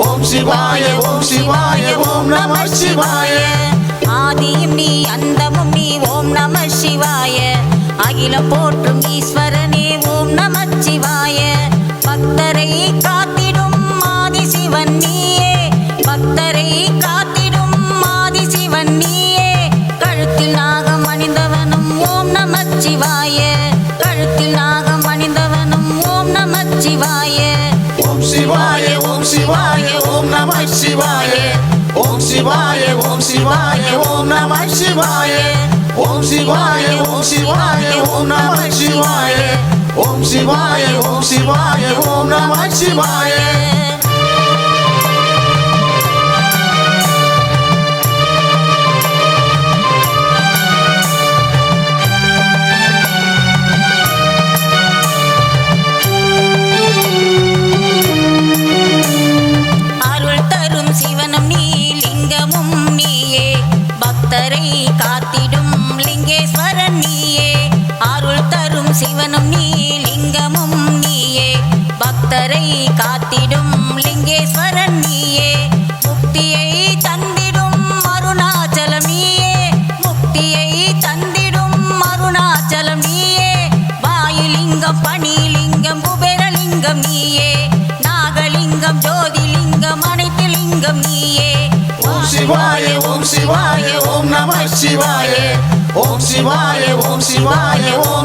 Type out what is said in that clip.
ஓம் சிவாய ஓம் சிவாய ஓம் நம சிவாய. ஆதியும் நீ அந்தமும் நீ ஓம் நம சிவாய. அகிலம் போற்றும் ஈஸ்வரனே ஓம் நம சிவாய. பக்தரை காத்திடும் ஆதி சிவன் நீயே. பக்தரை காத்திடும் ஆதி சிவன் நீயே. கழுத்தில் நாகம் அணிந்தவனும் ஓம் நம சிவாய. கழுத்தில் நாகம் அணிந்தவனும் ஓம் நம சிவாய. ஓம் சிவாய ஓம் சிவாய ஓம் நம சிவாய. ஓம் சிவாய ஓம் சிவாய ஓம் நம சிவாய. ஓம் சிவாய ஓம் சிவாய ஓம் நம சிவாய. ஓம் சிவாய ஓம் சிவாய ஓம் நம சிவாய. பக்தரை காத்திடும் லிங்கேஸ்வரன் நீயே. அருள் தரும் சிவனும் நீ லிங்கமும் நீயே. பக்தரை காத்திடும் லிங்கேஸ்வரன் நீயே. முக்தியை தந்திடும் அருணாச்சலம் நீயே. முக்தியை தந்திடும் அருணாச்சலம் நீயே. வாயுலிங்கம் பணிலிங்கம் குபேரலிங்கம் நீயே. நாகலிங்கம் ஜோதிலிங்கம் அனைத்து லிங்கம் நீயே. ஓம் சிவாய ஓம் சிவாய ஓம் நம சிவாய. ஓம் சிவாய ஓம் சிவாய ஓம்